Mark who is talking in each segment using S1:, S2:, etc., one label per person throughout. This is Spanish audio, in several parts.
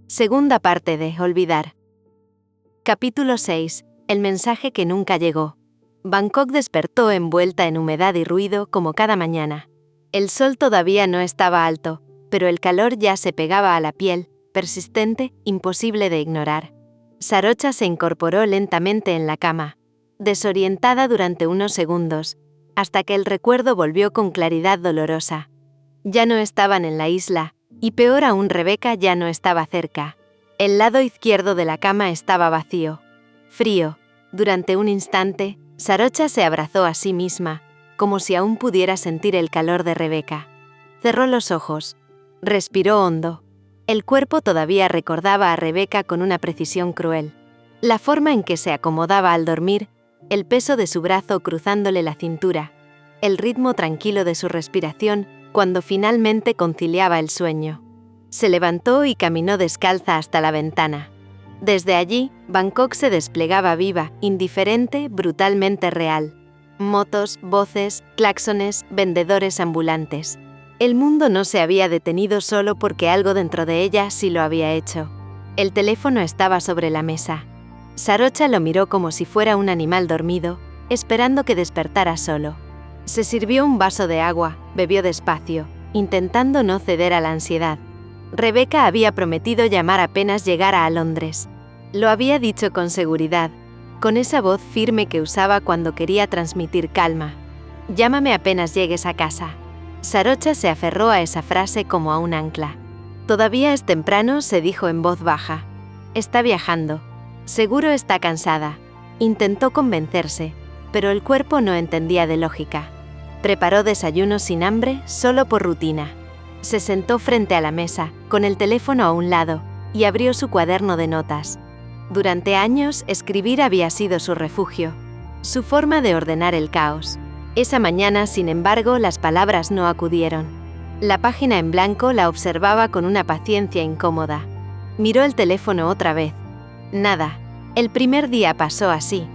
S1: Segunda parte de Olvidar. Capítulo 6. El mensaje que nunca llegó. Bangkok despertó envuelta en humedad y ruido como cada mañana. El sol todavía no estaba alto, pero el calor ya se pegaba a la piel, persistente, imposible de ignorar. Sarocha se incorporó lentamente en la cama, desorientada durante unos segundos, hasta que el recuerdo volvió con claridad dolorosa. Ya no estaban en la isla, y peor aún, Rebeca ya no estaba cerca. El lado izquierdo de la cama estaba vacío. Frío. Durante un instante, Sarocha se abrazó a sí misma, como si aún pudiera sentir el calor de Rebeca. Cerró los ojos. Respiró hondo. El cuerpo todavía recordaba a Rebeca con una precisión cruel. La forma en que se acomodaba al dormir, el peso de su brazo cruzándole la cintura, el ritmo tranquilo de su respiración cuando finalmente conciliaba el sueño. Se levantó y caminó descalza hasta la ventana. Desde allí, Bangkok se desplegaba viva, indiferente, brutalmente real. Motos, voces, claxones, vendedores ambulantes. El mundo no se había detenido solo porque algo dentro de ella sí lo había hecho. El teléfono estaba sobre la mesa. Sarocha lo miró como si fuera un animal dormido, esperando que despertara solo. Se sirvió un vaso de agua, bebió despacio, intentando no ceder a la ansiedad. Rebeca había prometido llamar apenas llegara a Londres. Lo había dicho con seguridad, con esa voz firme que usaba cuando quería transmitir calma. Llámame apenas llegues a casa. Sarocha se aferró a esa frase como a un ancla. Todavía es temprano, se dijo en voz baja. Está viajando. Seguro está cansada. Intentó convencerse, pero el cuerpo no entendía de lógica. Preparó desayuno sin hambre, solo por rutina. Se sentó frente a la mesa, con el teléfono a un lado, y abrió su cuaderno de notas. Durante años, escribir había sido su refugio, su forma de ordenar el caos. Esa mañana, sin embargo, las palabras no acudieron. La página en blanco la observaba con una paciencia incómoda. Miró el teléfono otra vez. Nada. El primer día pasó así,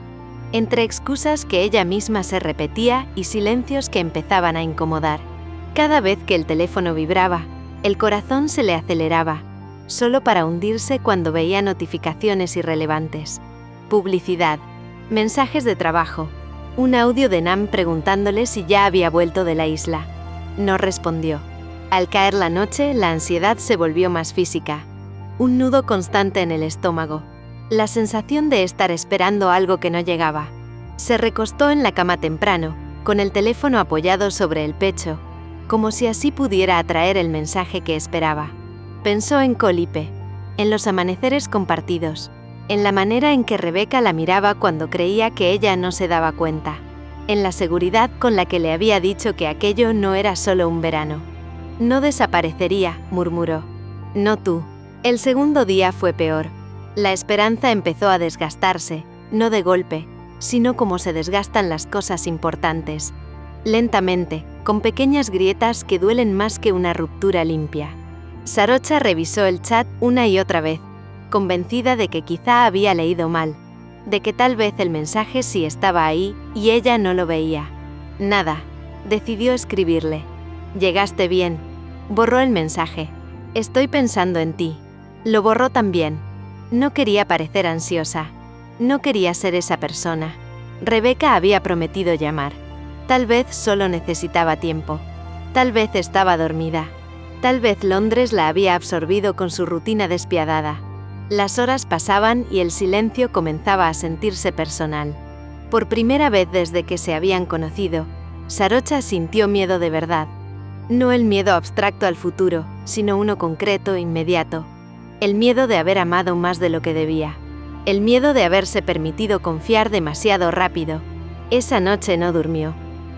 S1: entre excusas que ella misma se repetía y silencios que empezaban a incomodar. Cada vez que el teléfono vibraba, el corazón se le aceleraba, solo para hundirse cuando veía notificaciones irrelevantes. Publicidad, mensajes de trabajo, un audio de Nam preguntándole si ya había vuelto de la isla. No respondió. Al caer la noche, la ansiedad se volvió más física. Un nudo constante en el estómago. La sensación de estar esperando algo que no llegaba. Se recostó en la cama temprano, con el teléfono apoyado sobre el pecho, como si así pudiera atraer el mensaje que esperaba. Pensó en Colipe, en los amaneceres compartidos, en la manera en que Rebeca la miraba cuando creía que ella no se daba cuenta, en la seguridad con la que le había dicho que aquello no era solo un verano. No desaparecería, murmuró. No tú. El segundo día fue peor. La esperanza empezó a desgastarse, no de golpe, sino como se desgastan las cosas importantes. Lentamente, con pequeñas grietas que duelen más que una ruptura limpia. Sarocha revisó el chat una y otra vez, convencida de que quizá había leído mal, de que tal vez el mensaje sí estaba ahí y ella no lo veía. Nada. Decidió escribirle. Llegaste bien. Borró el mensaje. Estoy pensando en ti. Lo borró también. No quería parecer ansiosa. No quería ser esa persona. Rebeca había prometido llamar. Tal vez solo necesitaba tiempo. Tal vez estaba dormida. Tal vez Londres la había absorbido con su rutina despiadada. Las horas pasaban y el silencio comenzaba a sentirse personal. Por primera vez desde que se habían conocido, Sarocha sintió miedo de verdad. No el miedo abstracto al futuro, sino uno concreto, inmediato. El miedo de haber amado más de lo que debía. El miedo de haberse permitido confiar demasiado rápido. Esa noche no durmió.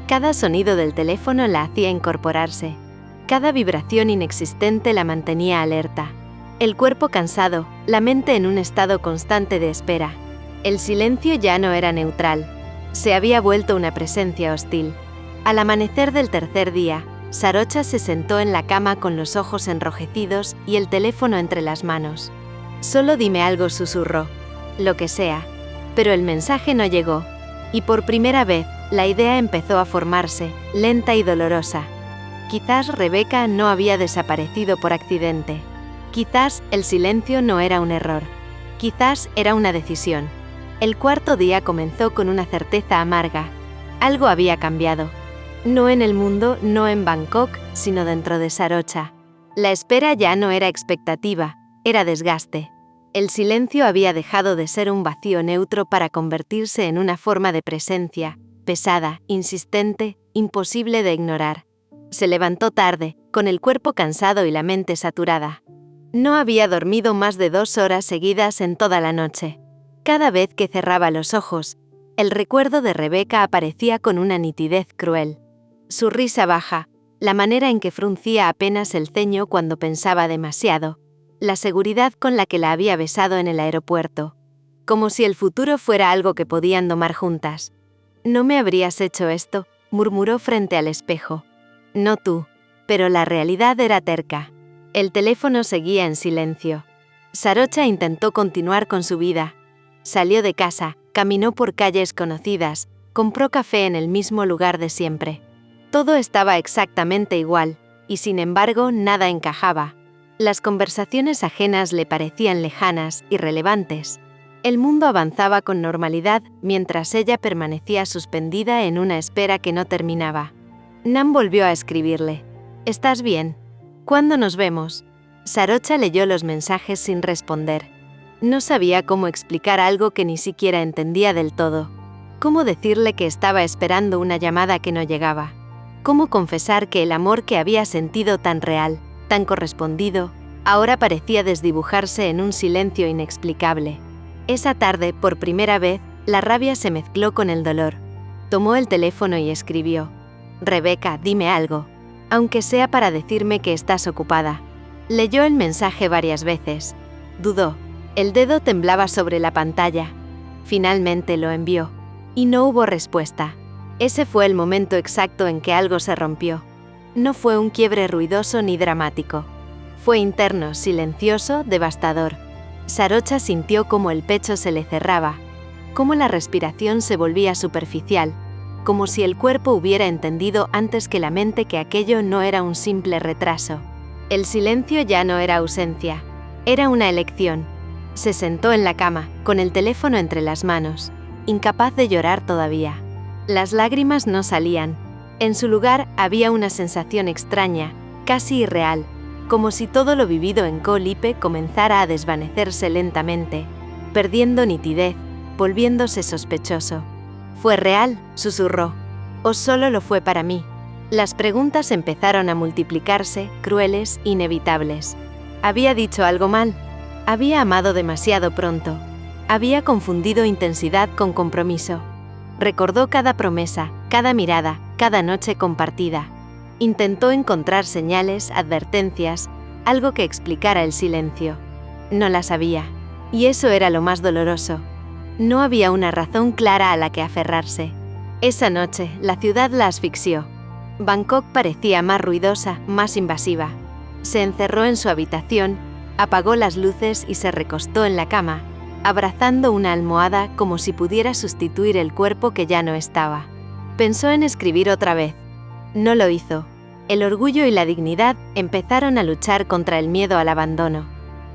S1: Cada sonido del teléfono la hacía incorporarse. Cada vibración inexistente la mantenía alerta. El cuerpo cansado, la mente en un estado constante de espera. El silencio ya no era neutral. Se había vuelto una presencia hostil. Al amanecer del tercer día, Sarocha se sentó en la cama con los ojos enrojecidos y el teléfono entre las manos. Solo dime algo, susurró. Lo que sea. Pero el mensaje no llegó. Y por primera vez, la idea empezó a formarse, lenta y dolorosa. Quizás Rebeca no había desaparecido por accidente. Quizás el silencio no era un error. Quizás era una decisión. El cuarto día comenzó con una certeza amarga. Algo había cambiado. No en el mundo, no en Bangkok, sino dentro de Sarocha. La espera ya no era expectativa, era desgaste. El silencio había dejado de ser un vacío neutro para convertirse en una forma de presencia, pesada, insistente, imposible de ignorar. Se levantó tarde, con el cuerpo cansado y la mente saturada. No había dormido más de 2 horas seguidas en toda la noche. Cada vez que cerraba los ojos, el recuerdo de Rebeca aparecía con una nitidez cruel. Su risa baja, la manera en que fruncía apenas el ceño cuando pensaba demasiado, la seguridad con la que la había besado en el aeropuerto, como si el futuro fuera algo que podían domar juntas. «No me habrías hecho esto», murmuró frente al espejo. «No tú». Pero la realidad era terca. El teléfono seguía en silencio. Sarocha intentó continuar con su vida. Salió de casa, caminó por calles conocidas, compró café en el mismo lugar de siempre. Todo estaba exactamente igual, y sin embargo nada encajaba. Las conversaciones ajenas le parecían lejanas, irrelevantes. El mundo avanzaba con normalidad mientras ella permanecía suspendida en una espera que no terminaba. Nam volvió a escribirle. «¿Estás bien? ¿Cuándo nos vemos?» Sarocha leyó los mensajes sin responder. No sabía cómo explicar algo que ni siquiera entendía del todo. ¿Cómo decirle que estaba esperando una llamada que no llegaba? ¿Cómo confesar que el amor que había sentido tan real, tan correspondido, ahora parecía desdibujarse en un silencio inexplicable? Esa tarde, por primera vez, la rabia se mezcló con el dolor. Tomó el teléfono y escribió. «Rebeca, dime algo. Aunque sea para decirme que estás ocupada». Leyó el mensaje varias veces. Dudó. El dedo temblaba sobre la pantalla. Finalmente lo envió. Y no hubo respuesta. Ese fue el momento exacto en que algo se rompió. No fue un quiebre ruidoso ni dramático. Fue interno, silencioso, devastador. Sarocha sintió cómo el pecho se le cerraba, cómo la respiración se volvía superficial, como si el cuerpo hubiera entendido antes que la mente que aquello no era un simple retraso. El silencio ya no era ausencia, era una elección. Se sentó en la cama, con el teléfono entre las manos, incapaz de llorar todavía. Las lágrimas no salían. En su lugar había una sensación extraña, casi irreal, como si todo lo vivido en Koh Lipe comenzara a desvanecerse lentamente, perdiendo nitidez, volviéndose sospechoso. «¿Fue real?», susurró. «¿O solo lo fue para mí?». Las preguntas empezaron a multiplicarse, crueles, inevitables. ¿Había dicho algo mal? Había amado demasiado pronto. Había confundido intensidad con compromiso. Recordó cada promesa, cada mirada, cada noche compartida. Intentó encontrar señales, advertencias, algo que explicara el silencio. No las había. Y eso era lo más doloroso. No había una razón clara a la que aferrarse. Esa noche, la ciudad la asfixió. Bangkok parecía más ruidosa, más invasiva. Se encerró en su habitación, apagó las luces y se recostó en la cama, abrazando una almohada como si pudiera sustituir el cuerpo que ya no estaba. Pensó en escribir otra vez. No lo hizo. El orgullo y la dignidad empezaron a luchar contra el miedo al abandono.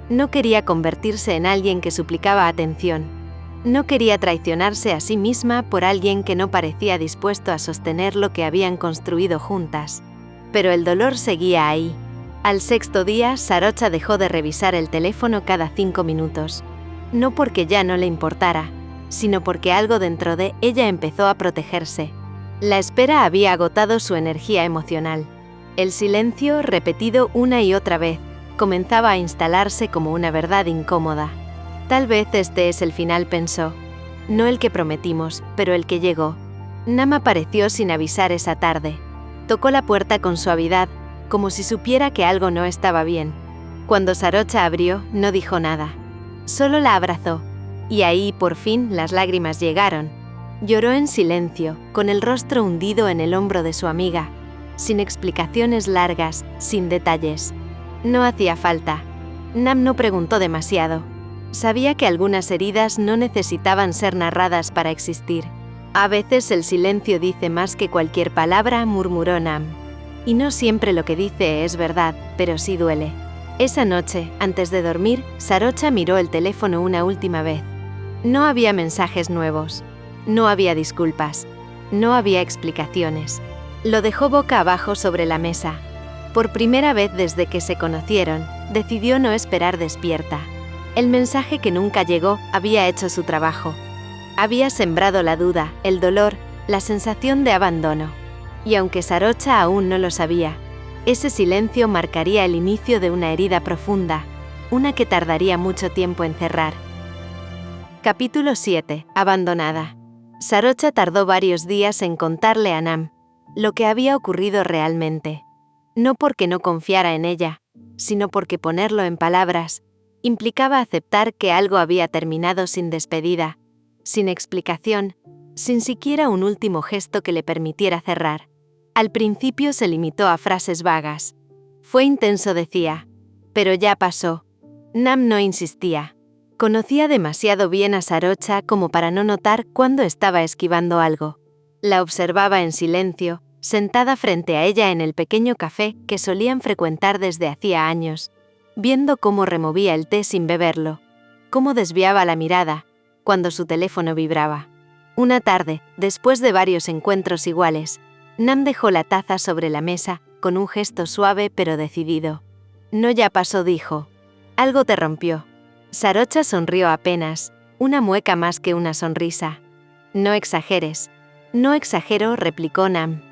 S1: No quería convertirse en alguien que suplicaba atención. No quería traicionarse a sí misma por alguien que no parecía dispuesto a sostener lo que habían construido juntas. Pero el dolor seguía ahí. Al 6.º día, Sarocha dejó de revisar el teléfono cada 5 minutos. No porque ya no le importara, sino porque algo dentro de ella empezó a protegerse. La espera había agotado su energía emocional. El silencio, repetido una y otra vez, comenzaba a instalarse como una verdad incómoda. Tal vez este es el final, pensó. No el que prometimos, pero el que llegó. Nam apareció sin avisar esa tarde. Tocó la puerta con suavidad, como si supiera que algo no estaba bien. Cuando Sarocha abrió, no dijo nada. Solo la abrazó. Y ahí, por fin, las lágrimas llegaron. Lloró en silencio, con el rostro hundido en el hombro de su amiga, sin explicaciones largas, sin detalles. No hacía falta. Nam no preguntó demasiado. Sabía que algunas heridas no necesitaban ser narradas para existir. A veces el silencio dice más que cualquier palabra, murmuró Nam. Y no siempre lo que dice es verdad, pero sí duele. Esa noche, antes de dormir, Sarocha miró el teléfono una última vez. No había mensajes nuevos. No había disculpas. No había explicaciones. Lo dejó boca abajo sobre la mesa. Por primera vez desde que se conocieron, decidió no esperar despierta. El mensaje que nunca llegó había hecho su trabajo. Había sembrado la duda, el dolor, la sensación de abandono. Y aunque Sarocha aún no lo sabía, ese silencio marcaría el inicio de una herida profunda, una que tardaría mucho tiempo en cerrar. Capítulo 7. Abandonada. Sarocha tardó varios días en contarle a Nam lo que había ocurrido realmente. No porque no confiara en ella, sino porque ponerlo en palabras implicaba aceptar que algo había terminado sin despedida, sin explicación, sin siquiera un último gesto que le permitiera cerrar. Al principio se limitó a frases vagas. Fue intenso, decía. Pero ya pasó. Nam no insistía. Conocía demasiado bien a Sarocha como para no notar cuándo estaba esquivando algo. La observaba en silencio, sentada frente a ella en el pequeño café que solían frecuentar desde hacía años, viendo cómo removía el té sin beberlo, cómo desviaba la mirada cuando su teléfono vibraba. Una tarde, después de varios encuentros iguales, Nam dejó la taza sobre la mesa con un gesto suave pero decidido. No, ya pasó, dijo. Algo te rompió. Sarocha sonrió apenas, una mueca más que una sonrisa. No exageres. No exagero, replicó Nam.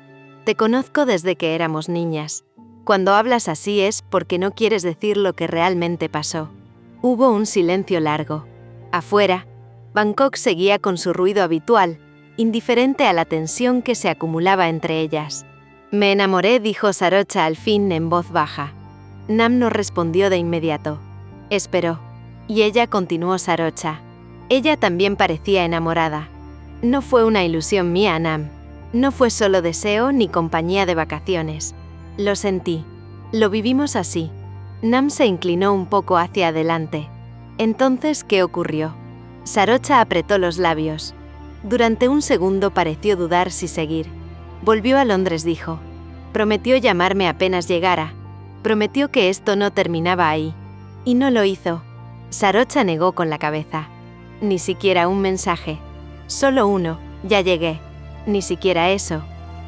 S1: Te conozco desde que éramos niñas. Cuando hablas así es porque no quieres decir lo que realmente pasó. Hubo un silencio largo. Afuera, Bangkok seguía con su ruido habitual, indiferente a la tensión que se acumulaba entre ellas. Me enamoré, dijo Sarocha al fin en voz baja. Nam no respondió de inmediato. Esperó. Y ella continuó. Sarocha. Ella también parecía enamorada. No fue una ilusión mía, Nam. No fue solo deseo ni compañía de vacaciones. Lo sentí. Lo vivimos así. Nam se inclinó un poco hacia adelante. Entonces, ¿qué ocurrió? Sarocha apretó los labios. Durante un segundo pareció dudar si seguir. Volvió a Londres, dijo. Prometió llamarme apenas llegara. Prometió que esto no terminaba ahí. Y no lo hizo. Sarocha negó con la cabeza. Ni siquiera un mensaje. Solo uno, ya llegué. Ni siquiera eso.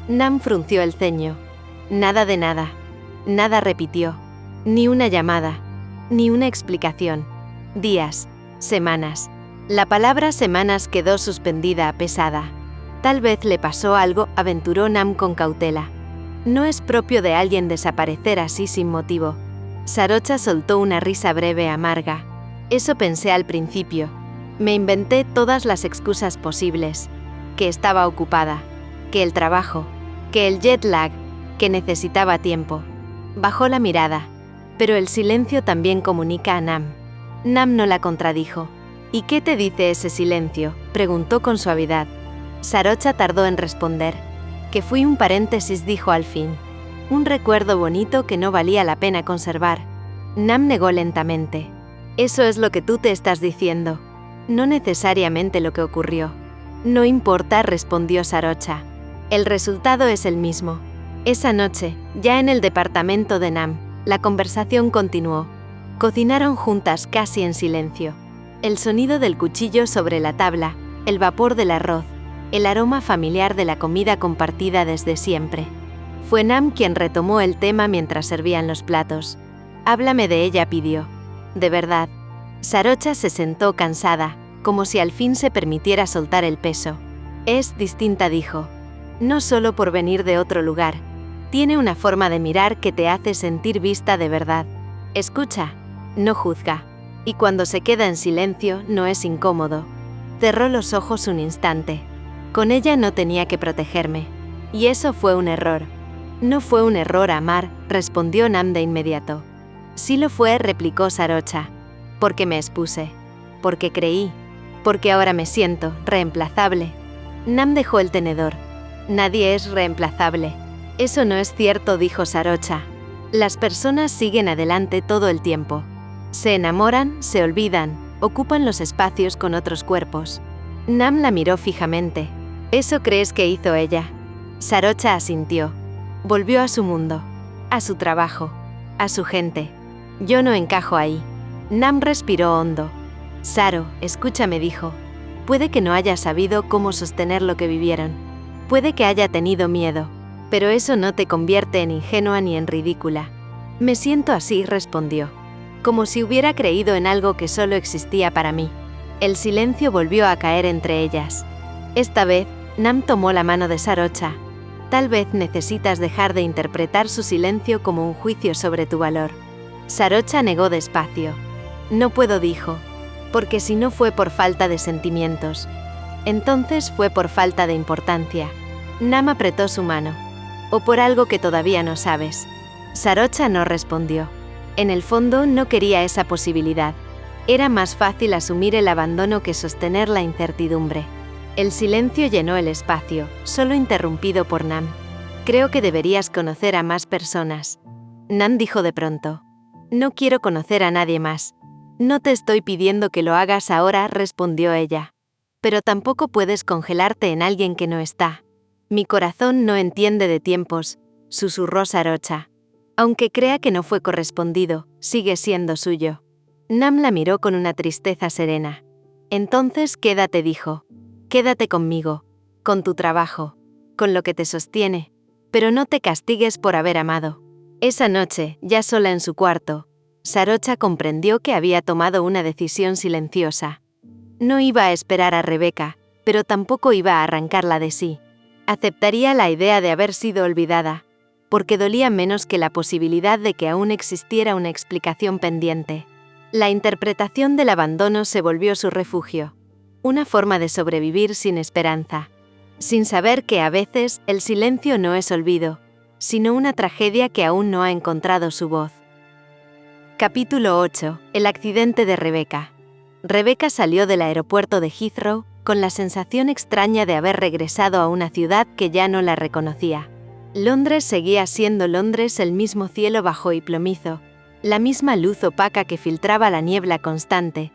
S1: Nam frunció el ceño. Nada de nada. Nada, repitió. Ni una llamada. Ni una explicación. Días. Semanas. La palabra semanas quedó suspendida, pesada. Tal vez le pasó algo, aventuró Nam con cautela. No es propio de alguien desaparecer así sin motivo. Sarocha soltó una risa breve, amarga. Eso pensé al principio. Me inventé todas las excusas posibles. Que estaba ocupada. Que el trabajo. Que el jet lag. Que necesitaba tiempo. Bajó la mirada. Pero el silencio también comunica a Nam. Nam no la contradijo. ¿Y qué te dice ese silencio?, preguntó con suavidad. Sarocha tardó en responder. Que fui un paréntesis, dijo al fin. Un recuerdo bonito que no valía la pena conservar. Nam negó lentamente. Eso es lo que tú te estás diciendo. No necesariamente lo que ocurrió. No importa, respondió Sarocha. El resultado es el mismo. Esa noche, ya en el departamento de Nam, la conversación continuó. Cocinaron juntas casi en silencio. El sonido del cuchillo sobre la tabla, el vapor del arroz, el aroma familiar de la comida compartida desde siempre. Fue Nam quien retomó el tema mientras servían los platos. Háblame de ella, pidió. De verdad. Sarocha se sentó cansada, como si al fin se permitiera soltar el peso. Es distinta, dijo. No solo por venir de otro lugar. Tiene una forma de mirar que te hace sentir vista de verdad. Escucha, no juzga. Y cuando se queda en silencio, no es incómodo. Cerró los ojos un instante. Con ella no tenía que protegerme. Y eso fue un error. No fue un error amar, respondió Nam de inmediato. Sí lo fue, replicó Sarocha. Porque me expuse. Porque creí. Porque ahora me siento reemplazable. Nam dejó el tenedor. Nadie es reemplazable. Eso no es cierto, dijo Sarocha. Las personas siguen adelante todo el tiempo. Se enamoran, se olvidan, ocupan los espacios con otros cuerpos. Nam la miró fijamente. ¿Eso crees que hizo ella? Sarocha asintió. Volvió a su mundo, a su trabajo, a su gente. Yo no encajo ahí. Nam respiró hondo. Saro, escúchame, dijo. Puede que no haya sabido cómo sostener lo que vivieron. Puede que haya tenido miedo. Pero eso no te convierte en ingenua ni en ridícula. Me siento así, respondió. Como si hubiera creído en algo que solo existía para mí. El silencio volvió a caer entre ellas. Esta vez, Nam tomó la mano de Sarocha. Tal vez necesitas dejar de interpretar su silencio como un juicio sobre tu valor. Sarocha negó despacio. No puedo, dijo. Porque si no fue por falta de sentimientos, entonces fue por falta de importancia. Nam apretó su mano. O por algo que todavía no sabes. Sarocha no respondió. En el fondo no quería esa posibilidad. Era más fácil asumir el abandono que sostener la incertidumbre. El silencio llenó el espacio, solo interrumpido por Nam. Creo que deberías conocer a más personas. Nam dijo de pronto. No quiero conocer a nadie más. No te estoy pidiendo que lo hagas ahora, respondió ella. Pero tampoco puedes congelarte en alguien que no está. Mi corazón no entiende de tiempos, susurró Sarocha. Aunque crea que no fue correspondido, sigue siendo suyo. Nam la miró con una tristeza serena. Entonces quédate, dijo. Quédate conmigo, con tu trabajo, con lo que te sostiene, pero no te castigues por haber amado. Esa noche, ya sola en su cuarto, Sarocha comprendió que había tomado una decisión silenciosa. No iba a esperar a Rebeca, pero tampoco iba a arrancarla de sí. Aceptaría la idea de haber sido olvidada, porque dolía menos que la posibilidad de que aún existiera una explicación pendiente. La interpretación del abandono se volvió su refugio, una forma de sobrevivir sin esperanza, sin saber que a veces el silencio no es olvido, sino una tragedia que aún no ha encontrado su voz. Capítulo 8. El accidente de Rebeca. Rebeca salió del aeropuerto de Heathrow con la sensación extraña de haber regresado a una ciudad que ya no la reconocía. Londres seguía siendo Londres, el mismo cielo bajo y plomizo, la misma luz opaca que filtraba la niebla constante,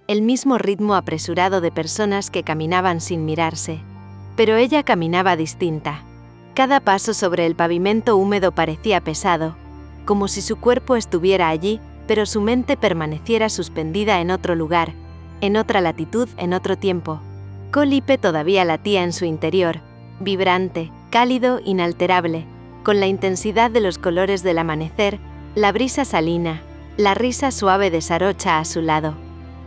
S1: el mismo ritmo apresurado de personas que caminaban sin mirarse. Pero ella caminaba distinta. Cada paso sobre el pavimento húmedo parecía pesado, como si su cuerpo estuviera allí, pero su mente permaneciera suspendida en otro lugar, en otra latitud, en otro tiempo. Colipe todavía latía en su interior, vibrante, cálido, inalterable, con la intensidad de los colores del amanecer, la brisa salina, la risa suave de Sarocha a su lado.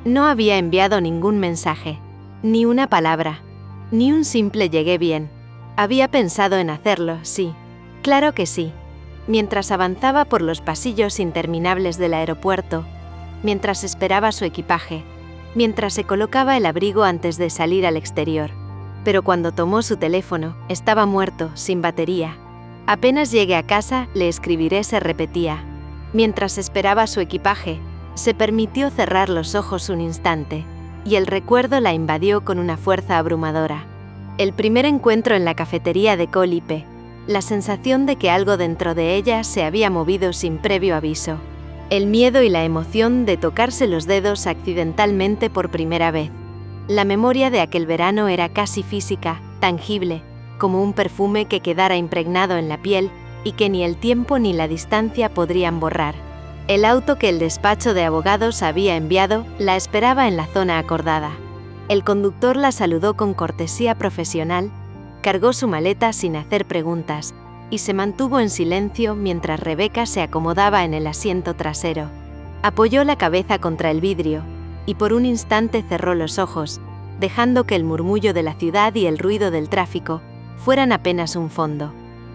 S1: No había enviado ningún mensaje, ni una palabra, ni un simple llegué bien. Había pensado en hacerlo, sí. Claro que sí. Mientras avanzaba por los pasillos interminables del aeropuerto, mientras esperaba su equipaje, mientras se colocaba el abrigo antes de salir al exterior. Pero cuando tomó su teléfono, estaba muerto, sin batería. Apenas llegue a casa, le escribiré, se repetía. Mientras esperaba su equipaje, se permitió cerrar los ojos un instante, y el recuerdo la invadió con una fuerza abrumadora. El primer encuentro en la cafetería de Colipe, la sensación de que algo dentro de ella se había movido sin previo aviso. El miedo y la emoción de tocarse los dedos accidentalmente por primera vez. La memoria de aquel verano era casi física, tangible, como un perfume que quedara impregnado en la piel y que ni el tiempo ni la distancia podrían borrar. El auto que el despacho de abogados había enviado la esperaba en la zona acordada. El conductor la saludó con cortesía profesional, cargó su maleta sin hacer preguntas, y se mantuvo en silencio mientras Rebeca se acomodaba en el asiento trasero. Apoyó la cabeza contra el vidrio, y por un instante cerró los ojos, dejando que el murmullo de la ciudad y el ruido del tráfico fueran apenas un fondo.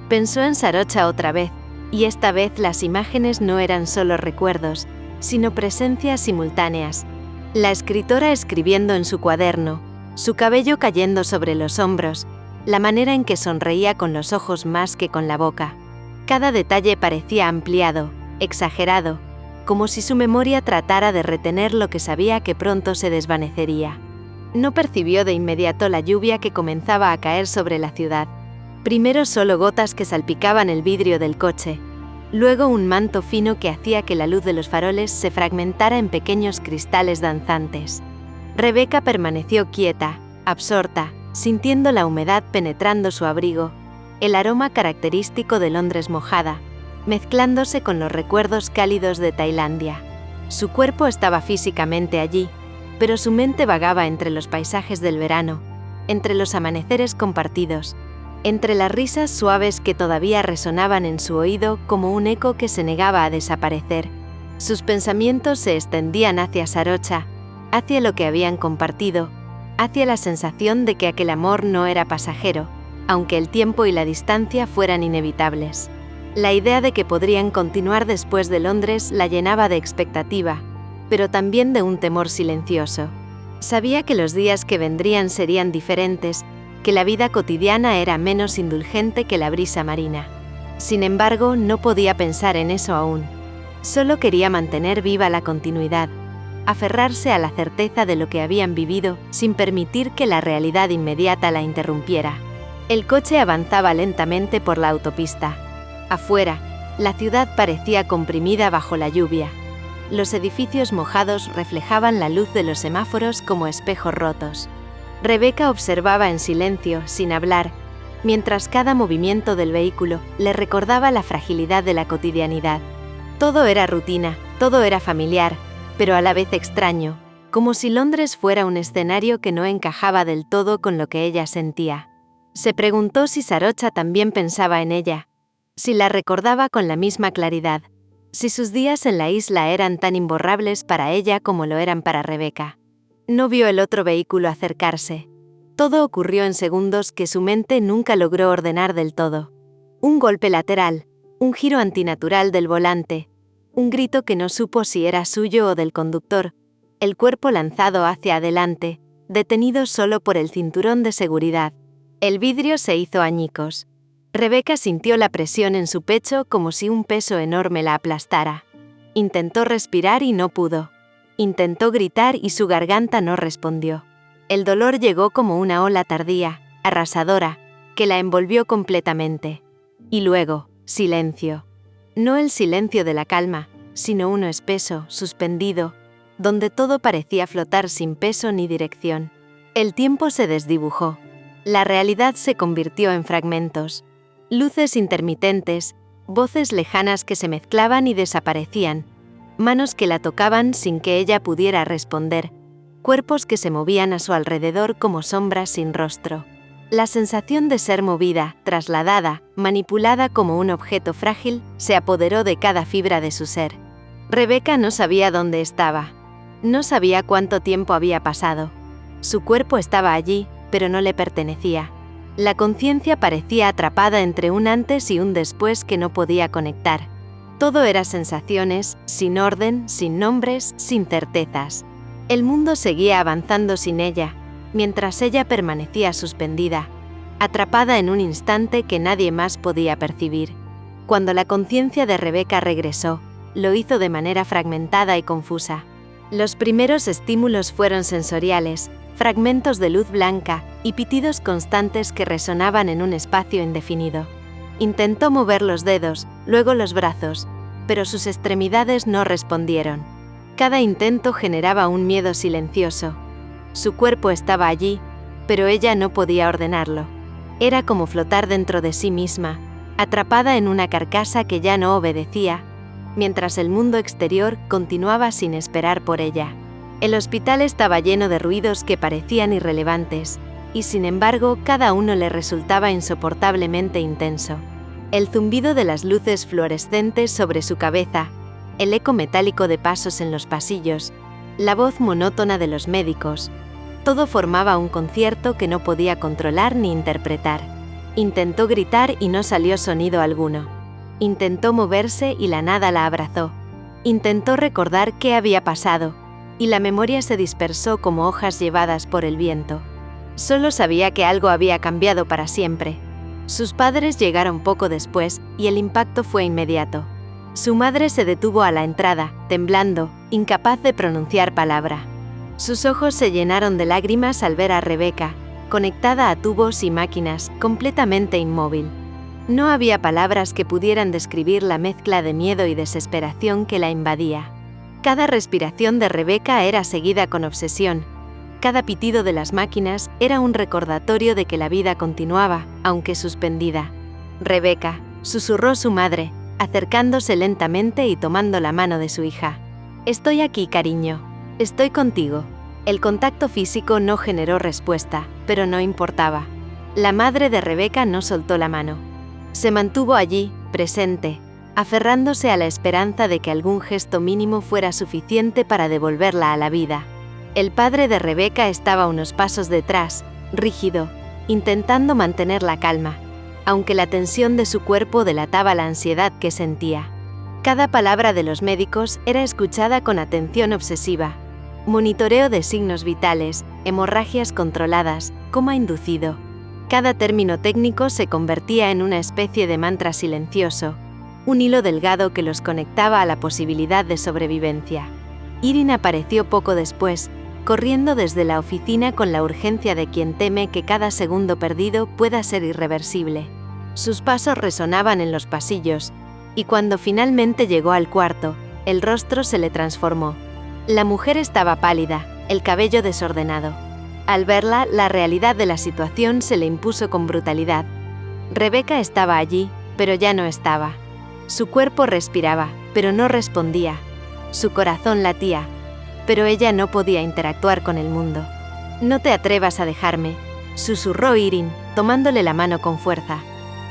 S1: Pensó en Sarocha otra vez, y esta vez las imágenes no eran solo recuerdos, sino presencias simultáneas. La escritora escribiendo en su cuaderno, su cabello cayendo sobre los hombros, la manera en que sonreía con los ojos más que con la boca. Cada detalle parecía ampliado, exagerado, como si su memoria tratara de retener lo que sabía que pronto se desvanecería. No percibió de inmediato la lluvia que comenzaba a caer sobre la ciudad. Primero solo gotas que salpicaban el vidrio del coche, luego un manto fino que hacía que la luz de los faroles se fragmentara en pequeños cristales danzantes. Rebeca permaneció quieta, absorta, sintiendo la humedad penetrando su abrigo, el aroma característico de Londres mojada, mezclándose con los recuerdos cálidos de Tailandia. Su cuerpo estaba físicamente allí, pero su mente vagaba entre los paisajes del verano, entre los amaneceres compartidos, entre las risas suaves que todavía resonaban en su oído como un eco que se negaba a desaparecer. Sus pensamientos se extendían hacia Sarocha, hacia lo que habían compartido, hacia la sensación de que aquel amor no era pasajero, aunque el tiempo y la distancia fueran inevitables. La idea de que podrían continuar después de Londres la llenaba de expectativa, pero también de un temor silencioso. Sabía que los días que vendrían serían diferentes, que la vida cotidiana era menos indulgente que la brisa marina. Sin embargo, no podía pensar en eso aún. Solo quería mantener viva la continuidad, aferrarse a la certeza de lo que habían vivido sin permitir que la realidad inmediata la interrumpiera. El coche avanzaba lentamente por la autopista. Afuera, la ciudad parecía comprimida bajo la lluvia. Los edificios mojados reflejaban la luz de los semáforos como espejos rotos. Rebeca observaba en silencio, sin hablar, mientras cada movimiento del vehículo le recordaba la fragilidad de la cotidianidad. Todo era rutina, todo era familiar, pero a la vez extraño, como si Londres fuera un escenario que no encajaba del todo con lo que ella sentía. Se preguntó si Sarocha también pensaba en ella, si la recordaba con la misma claridad, si sus días en la isla eran tan imborrables para ella como lo eran para Rebeca. No vio el otro vehículo acercarse. Todo ocurrió en segundos que su mente nunca logró ordenar del todo. Un golpe lateral, un giro antinatural del volante, un grito que no supo si era suyo o del conductor, el cuerpo lanzado hacia adelante, detenido solo por el cinturón de seguridad. El vidrio se hizo añicos. Rebeca sintió la presión en su pecho como si un peso enorme la aplastara. Intentó respirar y no pudo. Intentó gritar y su garganta no respondió. El dolor llegó como una ola tardía, arrasadora, que la envolvió completamente. Y luego, silencio. No el silencio de la calma, sino uno espeso, suspendido, donde todo parecía flotar sin peso ni dirección. El tiempo se desdibujó. La realidad se convirtió en fragmentos. Luces intermitentes, voces lejanas que se mezclaban y desaparecían, manos que la tocaban sin que ella pudiera responder, cuerpos que se movían a su alrededor como sombras sin rostro. La sensación de ser movida, trasladada, manipulada como un objeto frágil, se apoderó de cada fibra de su ser. Rebeca no sabía dónde estaba. No sabía cuánto tiempo había pasado. Su cuerpo estaba allí, pero no le pertenecía. La conciencia parecía atrapada entre un antes y un después que no podía conectar. Todo era sensaciones, sin orden, sin nombres, sin certezas. El mundo seguía avanzando sin ella, mientras ella permanecía suspendida, atrapada en un instante que nadie más podía percibir. Cuando la conciencia de Rebeca regresó, lo hizo de manera fragmentada y confusa. Los primeros estímulos fueron sensoriales, fragmentos de luz blanca y pitidos constantes que resonaban en un espacio indefinido. Intentó mover los dedos, luego los brazos, pero sus extremidades no respondieron. Cada intento generaba un miedo silencioso. Su cuerpo estaba allí, pero ella no podía ordenarlo. Era como flotar dentro de sí misma, atrapada en una carcasa que ya no obedecía, mientras el mundo exterior continuaba sin esperar por ella. El hospital estaba lleno de ruidos que parecían irrelevantes, y sin embargo cada uno le resultaba insoportablemente intenso. El zumbido de las luces fluorescentes sobre su cabeza, el eco metálico de pasos en los pasillos, la voz monótona de los médicos, todo formaba un concierto que no podía controlar ni interpretar. Intentó gritar y no salió sonido alguno. Intentó moverse y la nada la abrazó. Intentó recordar qué había pasado, y la memoria se dispersó como hojas llevadas por el viento. Solo sabía que algo había cambiado para siempre. Sus padres llegaron poco después y el impacto fue inmediato. Su madre se detuvo a la entrada, temblando, incapaz de pronunciar palabra. Sus ojos se llenaron de lágrimas al ver a Rebeca, conectada a tubos y máquinas, completamente inmóvil. No había palabras que pudieran describir la mezcla de miedo y desesperación que la invadía. Cada respiración de Rebeca era seguida con obsesión. Cada pitido de las máquinas era un recordatorio de que la vida continuaba, aunque suspendida. «Rebeca», susurró su madre, acercándose lentamente y tomando la mano de su hija. «Estoy aquí, cariño. Estoy contigo». El contacto físico no generó respuesta, pero no importaba. La madre de Rebeca no soltó la mano. Se mantuvo allí, presente, aferrándose a la esperanza de que algún gesto mínimo fuera suficiente para devolverla a la vida. El padre de Rebeca estaba unos pasos detrás, rígido, intentando mantener la calma, aunque la tensión de su cuerpo delataba la ansiedad que sentía. Cada palabra de los médicos era escuchada con atención obsesiva. Monitoreo de signos vitales, hemorragias controladas, coma inducido. Cada término técnico se convertía en una especie de mantra silencioso, un hilo delgado que los conectaba a la posibilidad de sobrevivencia. Irin apareció poco después, corriendo desde la oficina con la urgencia de quien teme que cada segundo perdido pueda ser irreversible. Sus pasos resonaban en los pasillos, y cuando finalmente llegó al cuarto, el rostro se le transformó. La mujer estaba pálida, el cabello desordenado. Al verla, la realidad de la situación se le impuso con brutalidad. Rebeca estaba allí, pero ya no estaba. Su cuerpo respiraba, pero no respondía. Su corazón latía, pero ella no podía interactuar con el mundo. «No te atrevas a dejarme», susurró Irin, tomándole la mano con fuerza.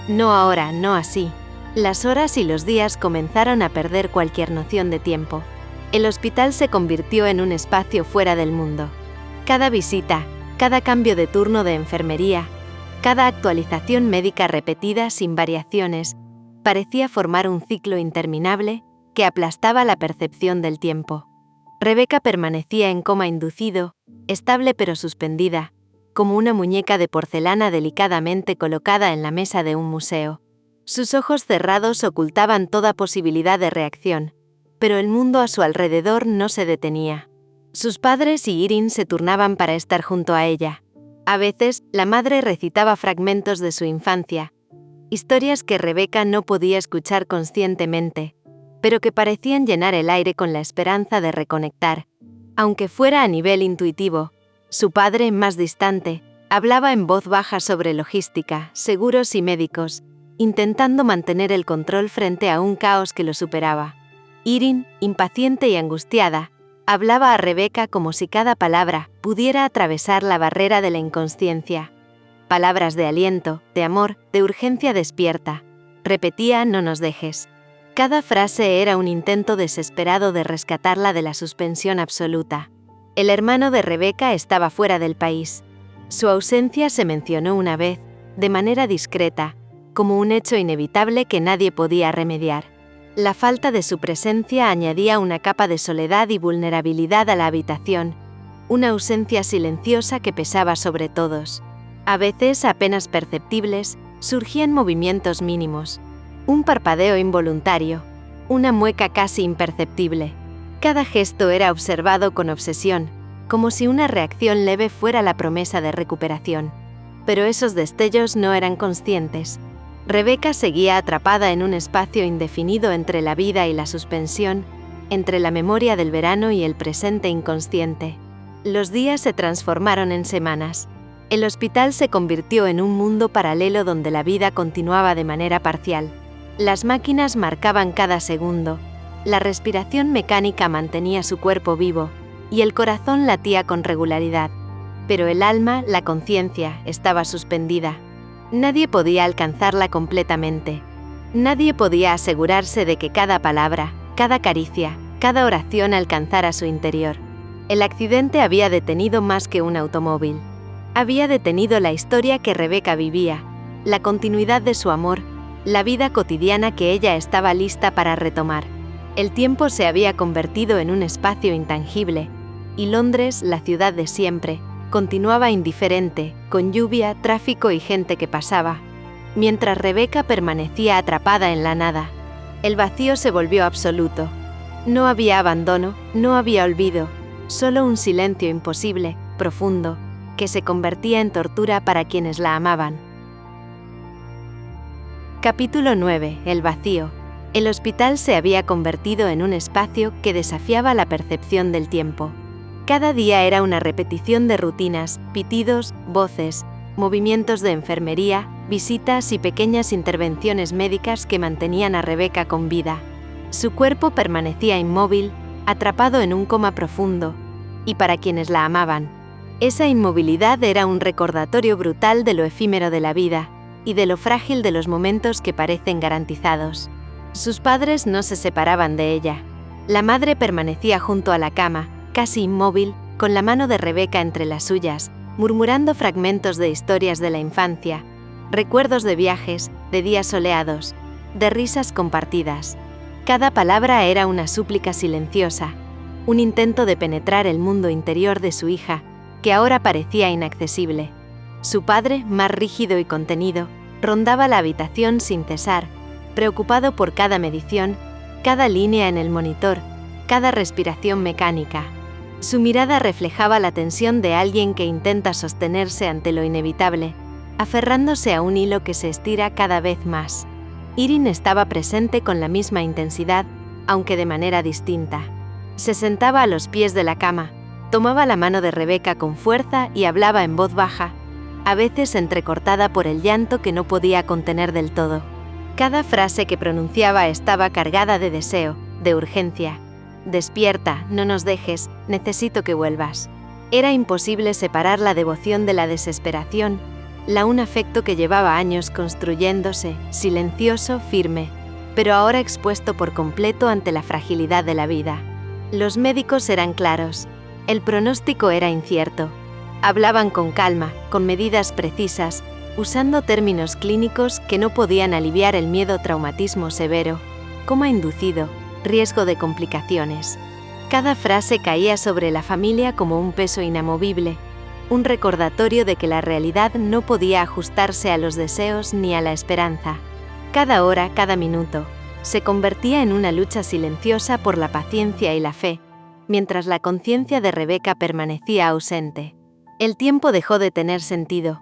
S1: «No ahora, no así». Las horas y los días comenzaron a perder cualquier noción de tiempo. El hospital se convirtió en un espacio fuera del mundo. Cada visita, cada cambio de turno de enfermería, cada actualización médica repetida sin variaciones, parecía formar un ciclo interminable que aplastaba la percepción del tiempo. Rebeca permanecía en coma inducido, estable pero suspendida, como una muñeca de porcelana delicadamente colocada en la mesa de un museo. Sus ojos cerrados ocultaban toda posibilidad de reacción, pero el mundo a su alrededor no se detenía. Sus padres y Irin se turnaban para estar junto a ella. A veces, la madre recitaba fragmentos de su infancia, historias que Rebeca no podía escuchar conscientemente, pero que parecían llenar el aire con la esperanza de reconectar. Aunque fuera a nivel intuitivo, su padre, más distante, hablaba en voz baja sobre logística, seguros y médicos, intentando mantener el control frente a un caos que lo superaba. Irin, impaciente y angustiada, hablaba a Rebeca como si cada palabra pudiera atravesar la barrera de la inconsciencia. Palabras de aliento, de amor, de urgencia despierta. Repetía: «No nos dejes». Cada frase era un intento desesperado de rescatarla de la suspensión absoluta. El hermano de Rebeca estaba fuera del país. Su ausencia se mencionó una vez, de manera discreta, como un hecho inevitable que nadie podía remediar. La falta de su presencia añadía una capa de soledad y vulnerabilidad a la habitación, una ausencia silenciosa que pesaba sobre todos. A veces, apenas perceptibles, surgían movimientos mínimos, un parpadeo involuntario, una mueca casi imperceptible. Cada gesto era observado con obsesión, como si una reacción leve fuera la promesa de recuperación. Pero esos destellos no eran conscientes. Rebeca seguía atrapada en un espacio indefinido entre la vida y la suspensión, entre la memoria del verano y el presente inconsciente. Los días se transformaron en semanas. El hospital se convirtió en un mundo paralelo donde la vida continuaba de manera parcial. Las máquinas marcaban cada segundo, la respiración mecánica mantenía su cuerpo vivo, y el corazón latía con regularidad. Pero el alma, la conciencia, estaba suspendida. Nadie podía alcanzarla completamente. Nadie podía asegurarse de que cada palabra, cada caricia, cada oración alcanzara su interior. El accidente había detenido más que un automóvil. Había detenido la historia que Rebeca vivía, la continuidad de su amor, la vida cotidiana que ella estaba lista para retomar. El tiempo se había convertido en un espacio intangible, y Londres, la ciudad de siempre, continuaba indiferente, con lluvia, tráfico y gente que pasaba, mientras Rebeca permanecía atrapada en la nada. El vacío se volvió absoluto. No había abandono, no había olvido, solo un silencio imposible, profundo, que se convertía en tortura para quienes la amaban. Capítulo 9. El vacío. El hospital se había convertido en un espacio que desafiaba la percepción del tiempo. Cada día era una repetición de rutinas, pitidos, voces, movimientos de enfermería, visitas y pequeñas intervenciones médicas que mantenían a Rebeca con vida. Su cuerpo permanecía inmóvil, atrapado en un coma profundo, y para quienes la amaban, esa inmovilidad era un recordatorio brutal de lo efímero de la vida y de lo frágil de los momentos que parecen garantizados. Sus padres no se separaban de ella. La madre permanecía junto a la cama, casi inmóvil, con la mano de Rebeca entre las suyas, murmurando fragmentos de historias de la infancia, recuerdos de viajes, de días soleados, de risas compartidas. Cada palabra era una súplica silenciosa, un intento de penetrar el mundo interior de su hija, que ahora parecía inaccesible. Su padre, más rígido y contenido, rondaba la habitación sin cesar, preocupado por cada medición, cada línea en el monitor, cada respiración mecánica. Su mirada reflejaba la tensión de alguien que intenta sostenerse ante lo inevitable, aferrándose a un hilo que se estira cada vez más. Irene estaba presente con la misma intensidad, aunque de manera distinta. Se sentaba a los pies de la cama, tomaba la mano de Rebeca con fuerza y hablaba en voz baja, a veces entrecortada por el llanto que no podía contener del todo. Cada frase que pronunciaba estaba cargada de deseo, de urgencia. «Despierta, no nos dejes, necesito que vuelvas». Era imposible separar la devoción de la desesperación, un afecto que llevaba años construyéndose, silencioso, firme, pero ahora expuesto por completo ante la fragilidad de la vida. Los médicos eran claros. El pronóstico era incierto. Hablaban con calma, con medidas precisas, usando términos clínicos que no podían aliviar el miedo traumatismo severo, coma inducido, riesgo de complicaciones. Cada frase caía sobre la familia como un peso inamovible, un recordatorio de que la realidad no podía ajustarse a los deseos ni a la esperanza. Cada hora, cada minuto, se convertía en una lucha silenciosa por la paciencia y la fe, mientras la conciencia de Rebeca permanecía ausente. El tiempo dejó de tener sentido.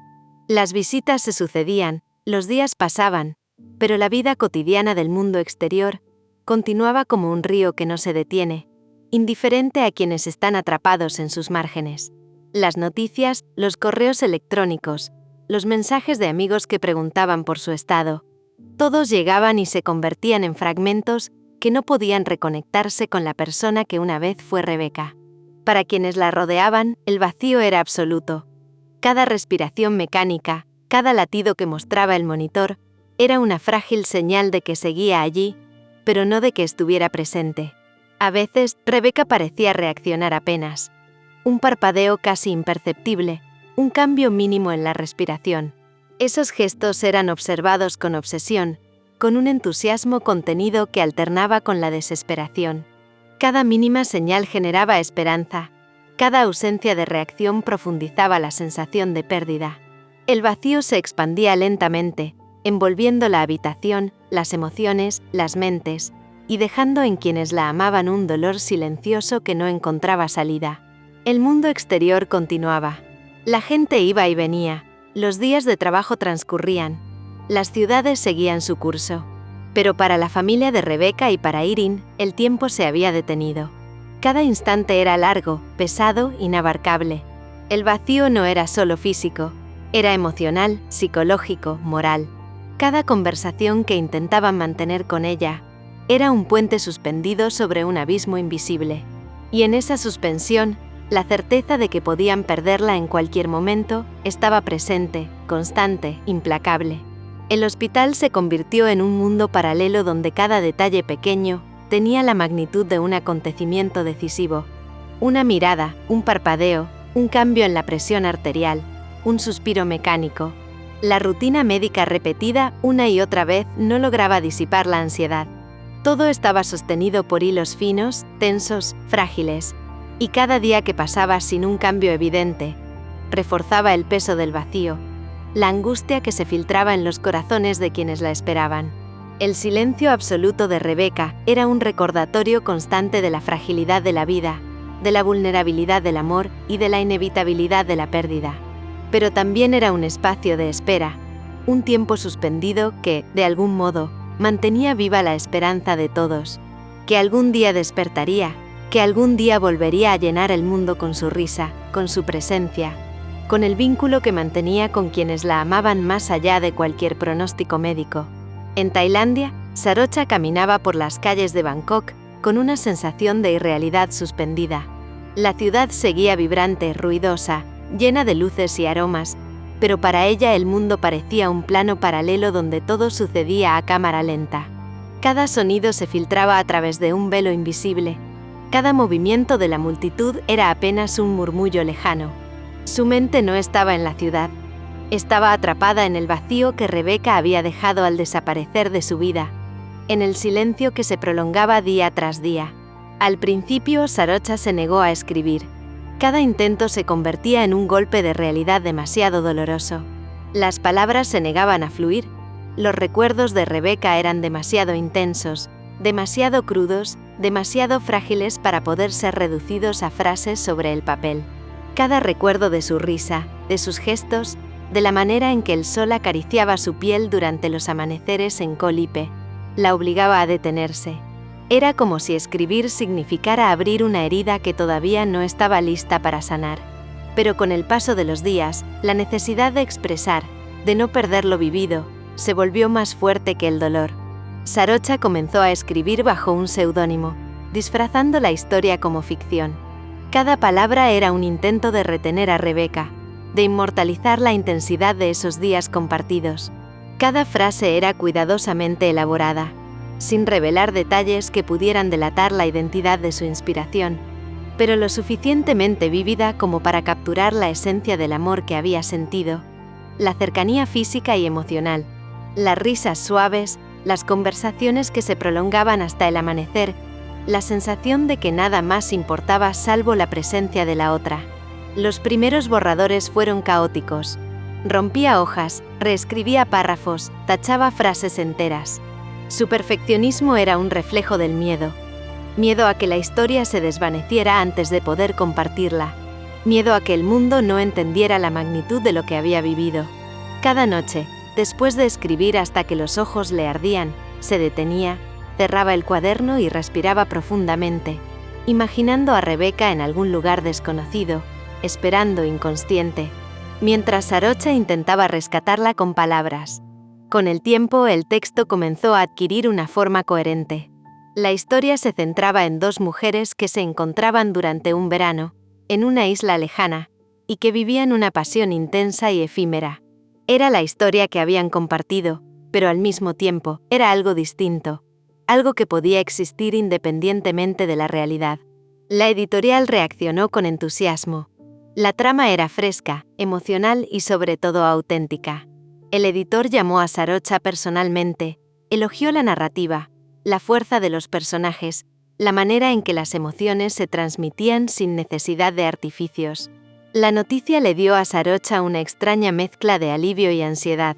S1: Las visitas se sucedían, los días pasaban, pero la vida cotidiana del mundo exterior continuaba como un río que no se detiene, indiferente a quienes están atrapados en sus márgenes. Las noticias, los correos electrónicos, los mensajes de amigos que preguntaban por su estado, todos llegaban y se convertían en fragmentos que no podían reconectarse con la persona que una vez fue Rebeca. Para quienes la rodeaban, el vacío era absoluto. Cada respiración mecánica, cada latido que mostraba el monitor, era una frágil señal de que seguía allí, pero no de que estuviera presente. A veces, Rebeca parecía reaccionar apenas. Un parpadeo casi imperceptible, un cambio mínimo en la respiración. Esos gestos eran observados con obsesión, con un entusiasmo contenido que alternaba con la desesperación. Cada mínima señal generaba esperanza, cada ausencia de reacción profundizaba la sensación de pérdida. El vacío se expandía lentamente, envolviendo la habitación, las emociones, las mentes, y dejando en quienes la amaban un dolor silencioso que no encontraba salida. El mundo exterior continuaba. La gente iba y venía, los días de trabajo transcurrían, las ciudades seguían su curso. Pero para la familia de Rebeca y para Irene, el tiempo se había detenido. Cada instante era largo, pesado, inabarcable. El vacío no era solo físico, era emocional, psicológico, moral. Cada conversación que intentaban mantener con ella era un puente suspendido sobre un abismo invisible. Y en esa suspensión, la certeza de que podían perderla en cualquier momento estaba presente, constante, implacable. El hospital se convirtió en un mundo paralelo donde cada detalle pequeño tenía la magnitud de un acontecimiento decisivo. Una mirada, un parpadeo, un cambio en la presión arterial, un suspiro mecánico. La rutina médica repetida una y otra vez no lograba disipar la ansiedad. Todo estaba sostenido por hilos finos, tensos, frágiles, y cada día que pasaba sin un cambio evidente, reforzaba el peso del vacío, la angustia que se filtraba en los corazones de quienes la esperaban. El silencio absoluto de Rebeca era un recordatorio constante de la fragilidad de la vida, de la vulnerabilidad del amor y de la inevitabilidad de la pérdida. Pero también era un espacio de espera, un tiempo suspendido que, de algún modo, mantenía viva la esperanza de todos, que algún día despertaría, que algún día volvería a llenar el mundo con su risa, con su presencia, con el vínculo que mantenía con quienes la amaban más allá de cualquier pronóstico médico. En Tailandia, Sarocha caminaba por las calles de Bangkok con una sensación de irrealidad suspendida. La ciudad seguía vibrante, ruidosa, llena de luces y aromas, pero para ella el mundo parecía un plano paralelo donde todo sucedía a cámara lenta. Cada sonido se filtraba a través de un velo invisible. Cada movimiento de la multitud era apenas un murmullo lejano. Su mente no estaba en la ciudad. Estaba atrapada en el vacío que Rebeca había dejado al desaparecer de su vida, en el silencio que se prolongaba día tras día. Al principio, Sarocha se negó a escribir. Cada intento se convertía en un golpe de realidad demasiado doloroso. Las palabras se negaban a fluir. Los recuerdos de Rebeca eran demasiado intensos, demasiado crudos, demasiado frágiles para poder ser reducidos a frases sobre el papel. Cada recuerdo de su risa, de sus gestos, de la manera en que el sol acariciaba su piel durante los amaneceres en Koh Lipe, la obligaba a detenerse. Era como si escribir significara abrir una herida que todavía no estaba lista para sanar. Pero con el paso de los días, la necesidad de expresar, de no perder lo vivido, se volvió más fuerte que el dolor. Sarocha comenzó a escribir bajo un seudónimo, disfrazando la historia como ficción. Cada palabra era un intento de retener a Rebeca, de inmortalizar la intensidad de esos días compartidos. Cada frase era cuidadosamente elaborada, sin revelar detalles que pudieran delatar la identidad de su inspiración, pero lo suficientemente vívida como para capturar la esencia del amor que había sentido, la cercanía física y emocional, las risas suaves, las conversaciones que se prolongaban hasta el amanecer, la sensación de que nada más importaba salvo la presencia de la otra. Los primeros borradores fueron caóticos. Rompía hojas, reescribía párrafos, tachaba frases enteras. Su perfeccionismo era un reflejo del miedo. Miedo a que la historia se desvaneciera antes de poder compartirla. Miedo a que el mundo no entendiera la magnitud de lo que había vivido. Cada noche, después de escribir hasta que los ojos le ardían, se detenía, cerraba el cuaderno y respiraba profundamente, imaginando a Rebeca en algún lugar desconocido, esperando inconsciente, mientras Sarocha intentaba rescatarla con palabras. Con el tiempo, el texto comenzó a adquirir una forma coherente. La historia se centraba en dos mujeres que se encontraban durante un verano, en una isla lejana, y que vivían una pasión intensa y efímera. Era la historia que habían compartido, pero al mismo tiempo, era algo distinto, algo que podía existir independientemente de la realidad. La editorial reaccionó con entusiasmo. La trama era fresca, emocional y sobre todo auténtica. El editor llamó a Sarocha personalmente, elogió la narrativa, la fuerza de los personajes, la manera en que las emociones se transmitían sin necesidad de artificios. La noticia le dio a Sarocha una extraña mezcla de alivio y ansiedad.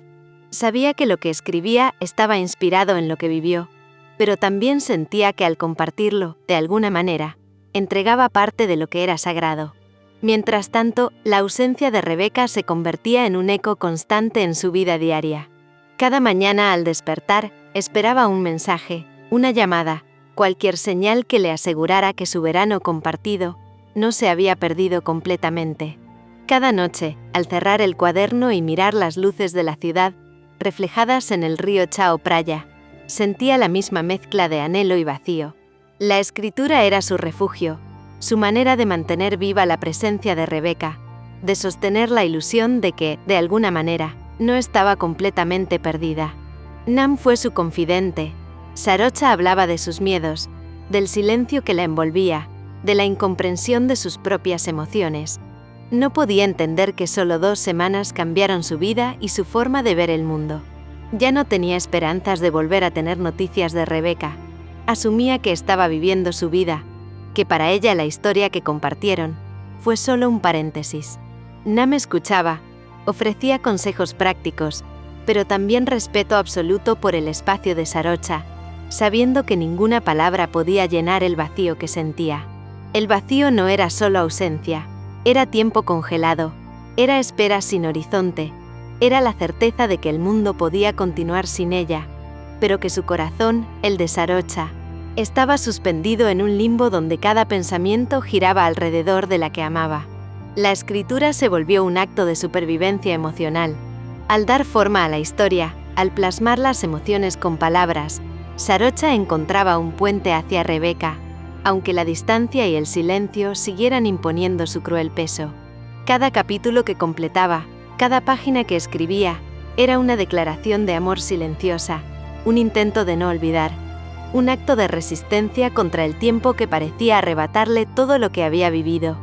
S1: Sabía que lo que escribía estaba inspirado en lo que vivió, pero también sentía que al compartirlo, de alguna manera, entregaba parte de lo que era sagrado. Mientras tanto, la ausencia de Rebeca se convertía en un eco constante en su vida diaria. Cada mañana al despertar, esperaba un mensaje, una llamada, cualquier señal que le asegurara que su verano compartido no se había perdido completamente. Cada noche, al cerrar el cuaderno y mirar las luces de la ciudad, reflejadas en el río Chao Phraya, sentía la misma mezcla de anhelo y vacío. La escritura era su refugio, su manera de mantener viva la presencia de Rebeca, de sostener la ilusión de que, de alguna manera, no estaba completamente perdida. Nam fue su confidente. Sarocha hablaba de sus miedos, del silencio que la envolvía, de la incomprensión de sus propias emociones. No podía entender que solo 2 semanas cambiaron su vida y su forma de ver el mundo. Ya no tenía esperanzas de volver a tener noticias de Rebeca. Asumía que estaba viviendo su vida, que para ella la historia que compartieron fue solo un paréntesis. Nam escuchaba, ofrecía consejos prácticos, pero también respeto absoluto por el espacio de Sarocha, sabiendo que ninguna palabra podía llenar el vacío que sentía. El vacío no era solo ausencia, era tiempo congelado, era espera sin horizonte, era la certeza de que el mundo podía continuar sin ella, pero que su corazón, el de Sarocha, estaba suspendido en un limbo donde cada pensamiento giraba alrededor de la que amaba. La escritura se volvió un acto de supervivencia emocional. Al dar forma a la historia, al plasmar las emociones con palabras, Sarocha encontraba un puente hacia Rebecca, aunque la distancia y el silencio siguieran imponiendo su cruel peso. Cada capítulo que completaba, cada página que escribía, era una declaración de amor silenciosa, un intento de no olvidar, un acto de resistencia contra el tiempo que parecía arrebatarle todo lo que había vivido.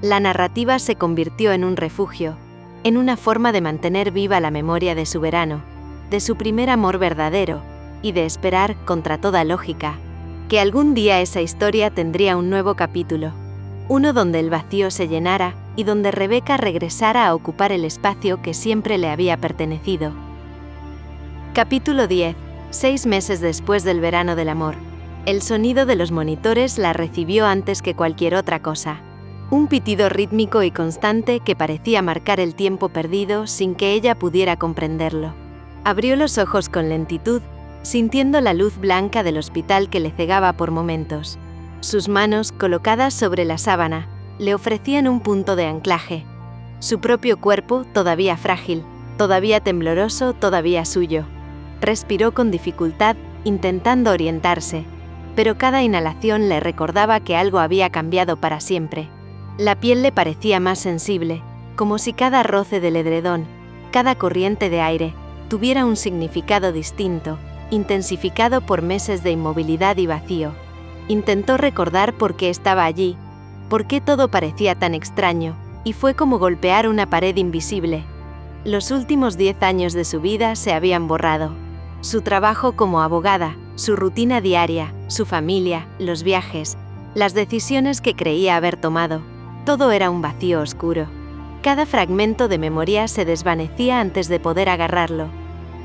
S1: La narrativa se convirtió en un refugio, en una forma de mantener viva la memoria de su verano, de su primer amor verdadero, y de esperar, contra toda lógica, que algún día esa historia tendría un nuevo capítulo, uno donde el vacío se llenara y donde Rebecca regresara a ocupar el espacio que siempre le había pertenecido. Capítulo 10. 6 meses después del verano del amor. El sonido de los monitores la recibió antes que cualquier otra cosa. Un pitido rítmico y constante que parecía marcar el tiempo perdido sin que ella pudiera comprenderlo. Abrió los ojos con lentitud, sintiendo la luz blanca del hospital que le cegaba por momentos. Sus manos, colocadas sobre la sábana, le ofrecían un punto de anclaje. Su propio cuerpo, todavía frágil, todavía tembloroso, todavía suyo. Respiró con dificultad, intentando orientarse, pero cada inhalación le recordaba que algo había cambiado para siempre. La piel le parecía más sensible, como si cada roce del edredón, cada corriente de aire, tuviera un significado distinto, intensificado por meses de inmovilidad y vacío. Intentó recordar por qué estaba allí, por qué todo parecía tan extraño, y fue como golpear una pared invisible. Los últimos 10 años de su vida se habían borrado. Su trabajo como abogada, su rutina diaria, su familia, los viajes, las decisiones que creía haber tomado. Todo era un vacío oscuro. Cada fragmento de memoria se desvanecía antes de poder agarrarlo,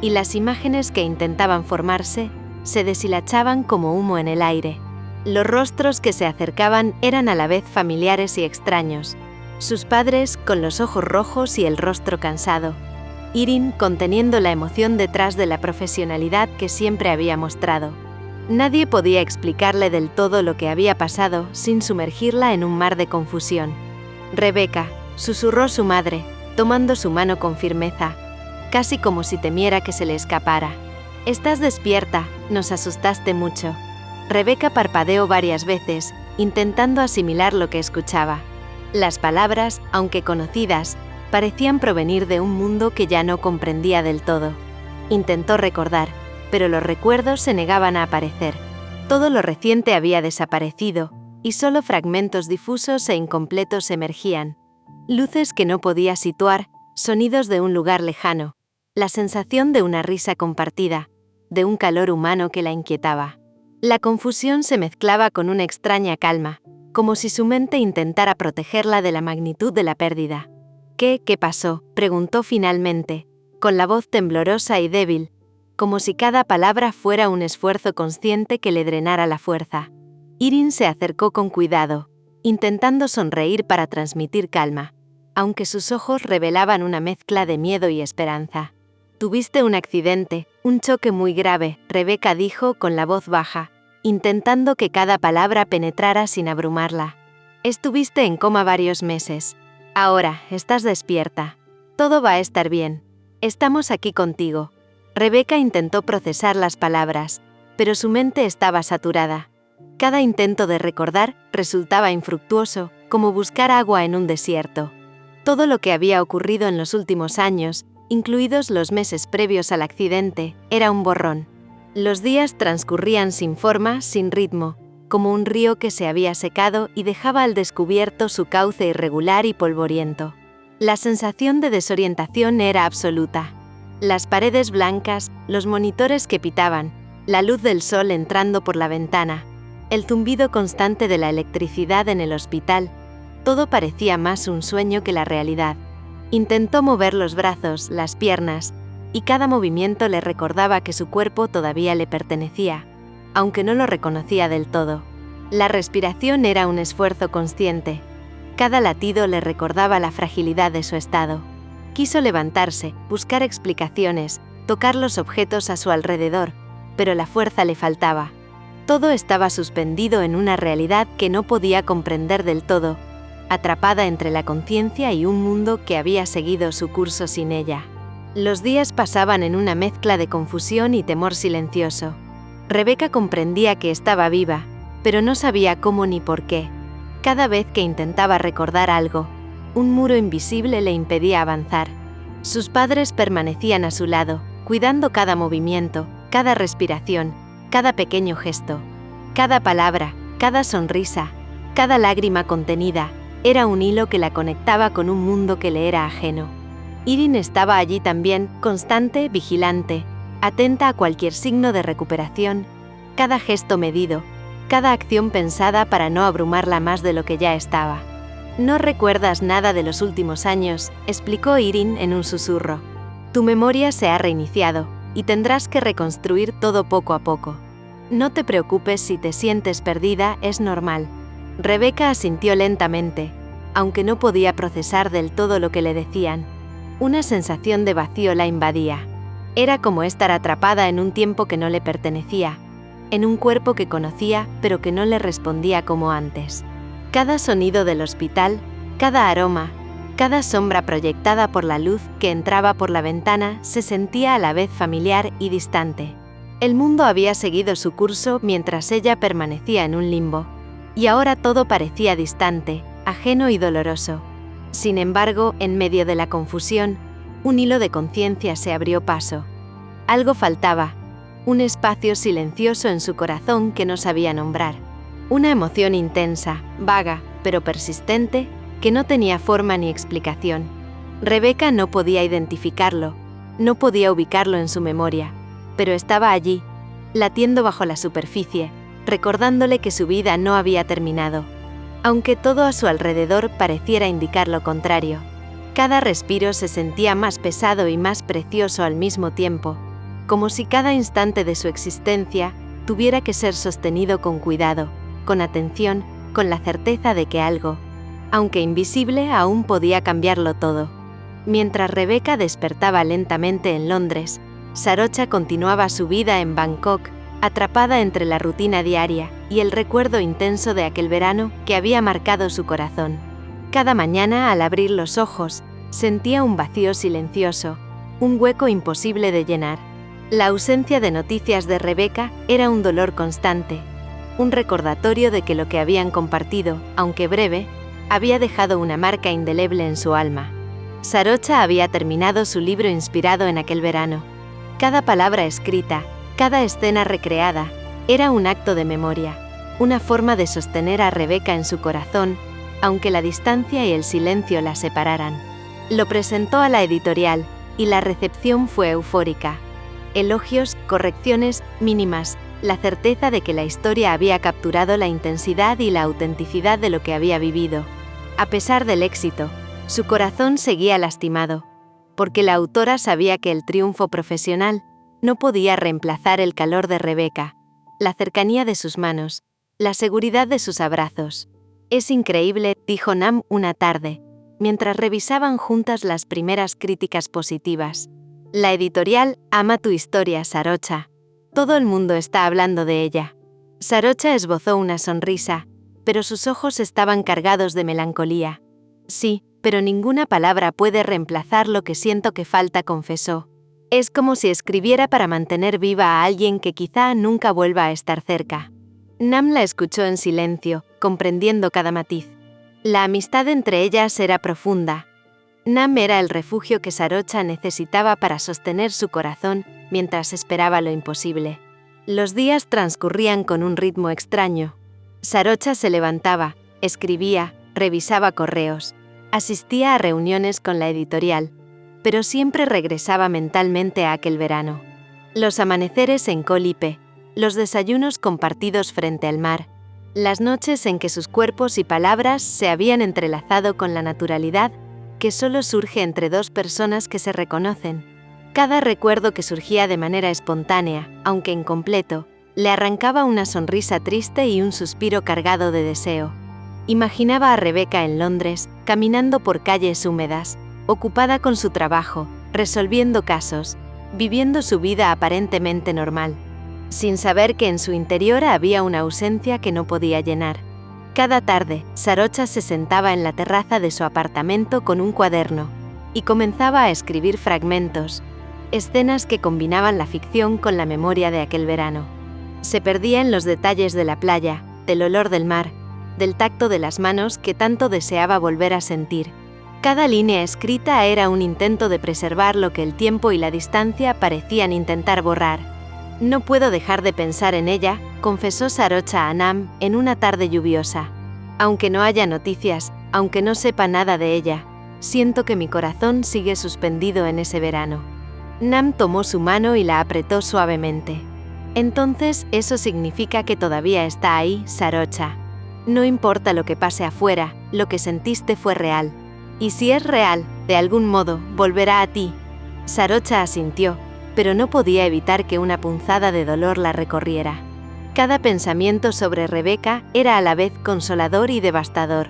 S1: y las imágenes que intentaban formarse se deshilachaban como humo en el aire. Los rostros que se acercaban eran a la vez familiares y extraños. Sus padres con los ojos rojos y el rostro cansado. Irene conteniendo la emoción detrás de la profesionalidad que siempre había mostrado. Nadie podía explicarle del todo lo que había pasado sin sumergirla en un mar de confusión. «Rebecca», susurró su madre, tomando su mano con firmeza, casi como si temiera que se le escapara. «Estás despierta, nos asustaste mucho». Rebecca parpadeó varias veces, intentando asimilar lo que escuchaba. Las palabras, aunque conocidas, parecían provenir de un mundo que ya no comprendía del todo. Intentó recordar, pero los recuerdos se negaban a aparecer. Todo lo reciente había desaparecido, y solo fragmentos difusos e incompletos emergían. Luces que no podía situar, sonidos de un lugar lejano, la sensación de una risa compartida, de un calor humano que la inquietaba. La confusión se mezclaba con una extraña calma, como si su mente intentara protegerla de la magnitud de la pérdida. ¿Qué pasó?, preguntó finalmente, con la voz temblorosa y débil, como si cada palabra fuera un esfuerzo consciente que le drenara la fuerza. Irene se acercó con cuidado, intentando sonreír para transmitir calma, aunque sus ojos revelaban una mezcla de miedo y esperanza. «Tuviste un accidente, un choque muy grave», Rebecca dijo con la voz baja, intentando que cada palabra penetrara sin abrumarla. «Estuviste en coma varios meses. Ahora, estás despierta. Todo va a estar bien. Estamos aquí contigo». Rebecca intentó procesar las palabras, pero su mente estaba saturada. Cada intento de recordar resultaba infructuoso, como buscar agua en un desierto. Todo lo que había ocurrido en los últimos años, incluidos los meses previos al accidente, era un borrón. Los días transcurrían sin forma, sin ritmo, como un río que se había secado y dejaba al descubierto su cauce irregular y polvoriento. La sensación de desorientación era absoluta. Las paredes blancas, los monitores que pitaban, la luz del sol entrando por la ventana, el zumbido constante de la electricidad en el hospital, todo parecía más un sueño que la realidad. Intentó mover los brazos, las piernas, y cada movimiento le recordaba que su cuerpo todavía le pertenecía, aunque no lo reconocía del todo. La respiración era un esfuerzo consciente. Cada latido le recordaba la fragilidad de su estado. Quiso levantarse, buscar explicaciones, tocar los objetos a su alrededor, pero la fuerza le faltaba. Todo estaba suspendido en una realidad que no podía comprender del todo, atrapada entre la conciencia y un mundo que había seguido su curso sin ella. Los días pasaban en una mezcla de confusión y temor silencioso. Rebecca comprendía que estaba viva, pero no sabía cómo ni por qué. Cada vez que intentaba recordar algo, un muro invisible le impedía avanzar. Sus padres permanecían a su lado, cuidando cada movimiento, cada respiración, cada pequeño gesto. Cada palabra, cada sonrisa, cada lágrima contenida, era un hilo que la conectaba con un mundo que le era ajeno. Irene estaba allí también, constante, vigilante, atenta a cualquier signo de recuperación, cada gesto medido, cada acción pensada para no abrumarla más de lo que ya estaba. «No recuerdas nada de los últimos años», explicó Irene en un susurro. «Tu memoria se ha reiniciado, y tendrás que reconstruir todo poco a poco. No te preocupes si te sientes perdida, es normal». Rebecca asintió lentamente, aunque no podía procesar del todo lo que le decían. Una sensación de vacío la invadía. Era como estar atrapada en un tiempo que no le pertenecía, en un cuerpo que conocía pero que no le respondía como antes. Cada sonido del hospital, cada aroma, cada sombra proyectada por la luz que entraba por la ventana se sentía a la vez familiar y distante. El mundo había seguido su curso mientras ella permanecía en un limbo, y ahora todo parecía distante, ajeno y doloroso. Sin embargo, en medio de la confusión, un hilo de conciencia se abrió paso. Algo faltaba, un espacio silencioso en su corazón que no sabía nombrar. Una emoción intensa, vaga, pero persistente, que no tenía forma ni explicación. Rebecca no podía identificarlo, no podía ubicarlo en su memoria, pero estaba allí, latiendo bajo la superficie, recordándole que su vida no había terminado, aunque todo a su alrededor pareciera indicar lo contrario. Cada respiro se sentía más pesado y más precioso al mismo tiempo, como si cada instante de su existencia tuviera que ser sostenido con cuidado, con atención, con la certeza de que algo, aunque invisible, aún podía cambiarlo todo. Mientras Rebecca despertaba lentamente en Londres, Sarocha continuaba su vida en Bangkok, atrapada entre la rutina diaria y el recuerdo intenso de aquel verano que había marcado su corazón. Cada mañana, al abrir los ojos, sentía un vacío silencioso, un hueco imposible de llenar. La ausencia de noticias de Rebecca era un dolor constante, un recordatorio de que lo que habían compartido, aunque breve, había dejado una marca indeleble en su alma. Sarocha había terminado su libro inspirado en aquel verano. Cada palabra escrita, cada escena recreada, era un acto de memoria, una forma de sostener a Rebecca en su corazón, aunque la distancia y el silencio la separaran. Lo presentó a la editorial, y la recepción fue eufórica. Elogios, correcciones, mínimas, la certeza de que la historia había capturado la intensidad y la autenticidad de lo que había vivido. A pesar del éxito, su corazón seguía lastimado, porque la autora sabía que el triunfo profesional no podía reemplazar el calor de Rebecca, la cercanía de sus manos, la seguridad de sus abrazos. «Es increíble», dijo Nam una tarde, mientras revisaban juntas las primeras críticas positivas. «La editorial ama tu historia, Sarocha. Todo el mundo está hablando de ella». Sarocha esbozó una sonrisa, pero sus ojos estaban cargados de melancolía. «Sí, pero ninguna palabra puede reemplazar lo que siento que falta», confesó. «Es como si escribiera para mantener viva a alguien que quizá nunca vuelva a estar cerca». Nam la escuchó en silencio, comprendiendo cada matiz. La amistad entre ellas era profunda. Nam era el refugio que Sarocha necesitaba para sostener su corazón mientras esperaba lo imposible. Los días transcurrían con un ritmo extraño. Sarocha se levantaba, escribía, revisaba correos, asistía a reuniones con la editorial, pero siempre regresaba mentalmente a aquel verano. Los amaneceres en Koh Lipe, los desayunos compartidos frente al mar, las noches en que sus cuerpos y palabras se habían entrelazado con la naturalidad que solo surge entre dos personas que se reconocen. Cada recuerdo que surgía de manera espontánea, aunque incompleto, le arrancaba una sonrisa triste y un suspiro cargado de deseo. Imaginaba a Rebecca en Londres, caminando por calles húmedas, ocupada con su trabajo, resolviendo casos, viviendo su vida aparentemente normal, sin saber que en su interior había una ausencia que no podía llenar. Cada tarde, Sarocha se sentaba en la terraza de su apartamento con un cuaderno y comenzaba a escribir fragmentos, escenas que combinaban la ficción con la memoria de aquel verano. Se perdía en los detalles de la playa, del olor del mar, del tacto de las manos que tanto deseaba volver a sentir. Cada línea escrita era un intento de preservar lo que el tiempo y la distancia parecían intentar borrar. «No puedo dejar de pensar en ella», confesó Sarocha a Nam en una tarde lluviosa. «Aunque no haya noticias, aunque no sepa nada de ella, siento que mi corazón sigue suspendido en ese verano». Nam tomó su mano y la apretó suavemente. «Entonces, eso significa que todavía está ahí, Sarocha. No importa lo que pase afuera, lo que sentiste fue real. Y si es real, de algún modo, volverá a ti». Sarocha asintió, pero no podía evitar que una punzada de dolor la recorriera. Cada pensamiento sobre Rebeca era a la vez consolador y devastador.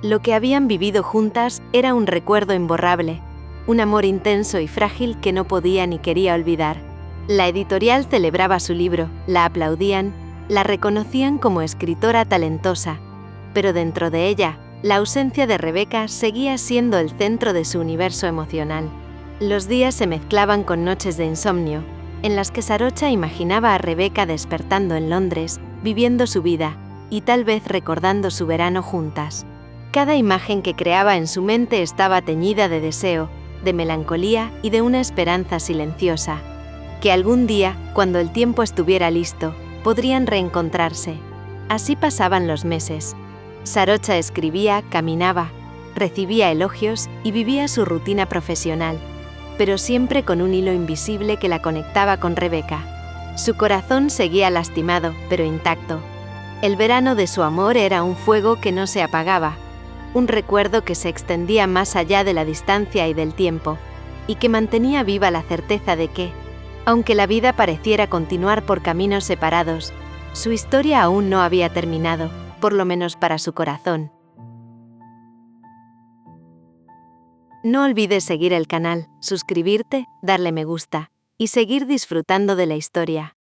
S1: Lo que habían vivido juntas era un recuerdo imborrable, un amor intenso y frágil que no podía ni quería olvidar. La editorial celebraba su libro, la aplaudían, la reconocían como escritora talentosa, pero dentro de ella, la ausencia de Rebeca seguía siendo el centro de su universo emocional. Los días se mezclaban con noches de insomnio, en las que Sarocha imaginaba a Rebeca despertando en Londres, viviendo su vida, y tal vez recordando su verano juntas. Cada imagen que creaba en su mente estaba teñida de deseo, de melancolía y de una esperanza silenciosa. Que algún día, cuando el tiempo estuviera listo, podrían reencontrarse. Así pasaban los meses. Sarocha escribía, caminaba, recibía elogios y vivía su rutina profesional, pero siempre con un hilo invisible que la conectaba con Rebeca. Su corazón seguía lastimado, pero intacto. El verano de su amor era un fuego que no se apagaba, un recuerdo que se extendía más allá de la distancia y del tiempo, y que mantenía viva la certeza de que, aunque la vida pareciera continuar por caminos separados, su historia aún no había terminado, por lo menos para su corazón. No olvides seguir el canal, suscribirte, darle me gusta y seguir disfrutando de la historia.